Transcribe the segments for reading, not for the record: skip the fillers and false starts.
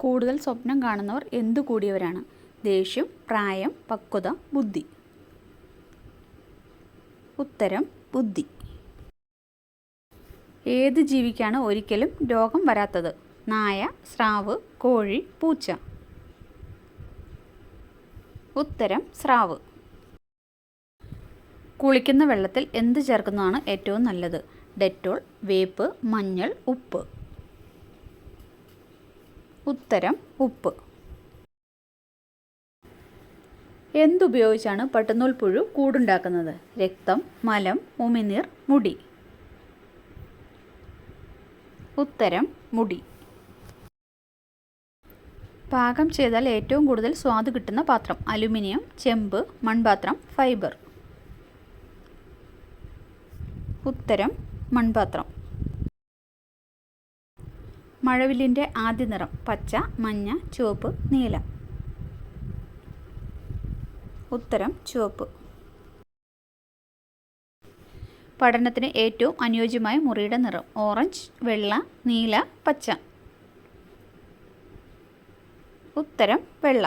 കൂടുതൽ സ്വപ്നം കാണുന്നവർ എന്തു കൂടിയവരാണ്? ദേഷ്യം, പ്രായം, പക്വത, ബുദ്ധി. ഉത്തരം ബുദ്ധി. ഏത് ജീവിക്കാണ് ഒരിക്കലും രോഗം വരാത്തത്? നായ, സ്രാവ്, കോഴി, പൂച്ച. ഉത്തരം സ്രാവ്. കുളിക്കുന്ന വെള്ളത്തിൽ എന്ത് ചേർക്കുന്നതാണ് ഏറ്റവും നല്ലത്? ഡെറ്റോൾ, വേപ്പ്, മഞ്ഞൾ, ഉപ്പ്. ഉത്തരം ഉപ്പ്. എന്തുപയോഗിച്ചാണ് പട്ടുനൂൽ പുഴു കൂടുണ്ടാക്കുന്നത്? രക്തം, മലം, ഉമിനീർ, മുടി. ഉത്തരം മുടി. പാകം ചെയ്താൽ ഏറ്റവും കൂടുതൽ സ്വാദ് കിട്ടുന്ന പാത്രം? അലുമിനിയം, ചെമ്പ്, മൺപാത്രം, ഫൈബർ. ഉത്തരം മൺപാത്രം. മഴവില്ലിൻ്റെ ആദ്യ നിറം? പച്ച, മഞ്ഞ, ചുവപ്പ്, നീല. ഉത്തരം ചുവപ്പ്. പഠനത്തിന് ഏറ്റവും അനുയോജ്യമായ മുറിയുടെ നിറം? ഓറഞ്ച്, വെള്ള, നീല, പച്ച. ഉത്തരം വെള്ള.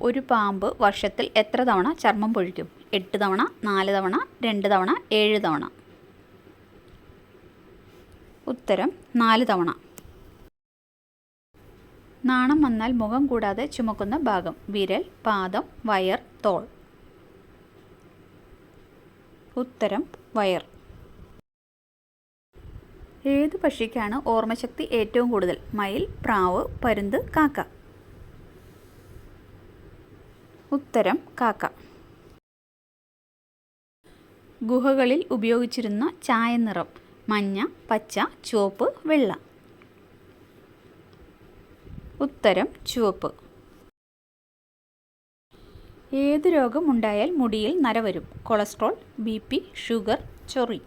ഒരു പാമ്പ് വർഷത്തിൽ എത്ര തവണ ചർമ്മം പൊഴിക്കും? 8 തവണ, 4 തവണ, 2 തവണ, 7 തവണ. ഉത്തരം 4 തവണ. നാണം വന്നാൽ മുഖം കൂടാതെ ചുമക്കുന്ന ഭാഗം? വിരൽ, പാദം, വയർ, തോൾ. ഉത്തരം വയർ. ഏത് പക്ഷിക്കാണ് ഓർമ്മശക്തി ഏറ്റവും കൂടുതൽ? മയിൽ, പ്രാവ്, പരുന്ത്, കാക്ക. ഉത്തരം കാക്ക. ഗുഹകളിൽ ഉപയോഗിച്ചിരുന്ന ചായനിറം? മഞ്ഞ, പച്ച, ചുവപ്പ്, വെള്ള. ഉത്തരം ചുവപ്പ്. ഏത് രോഗം ഉണ്ടായാൽ മുടിയിൽ നര വരും? കൊളസ്ട്രോൾ, BP, ഷുഗർ, ചൊറി.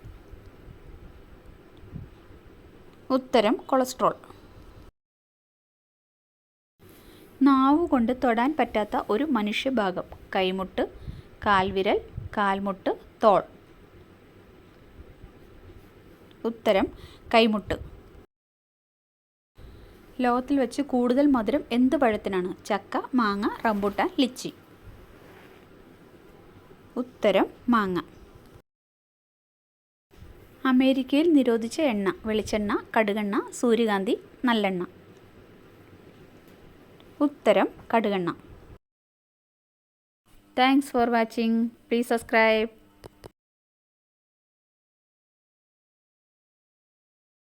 ഉത്തരം കൊളസ്ട്രോൾ. നാവ് കൊണ്ട് തൊടാൻ പറ്റാത്ത ഒരു മനുഷ്യഭാഗം? കൈമുട്ട്, കാൽവിരൽ, കാൽമുട്ട്, തോൾ. ഉത്തരം കൈമുട്ട്. ലോകത്തിൽ വെച്ച് കൂടുതൽ മധുരം എന്ത് പഴത്തിനാണ്? ചക്ക, മാങ്ങ, റംബൂട്ടാൻ, ലിച്ചി. ഉത്തരം മാങ്ങ. അമേരിക്കയിൽ നിരോധിച്ച എണ്ണ? വെളിച്ചെണ്ണ, കടുകെണ്ണ, സൂര്യകാന്തി, നല്ലെണ്ണ. ഉത്തരം കടുകെണ്ണ. Thanks for watching. Please subscribe.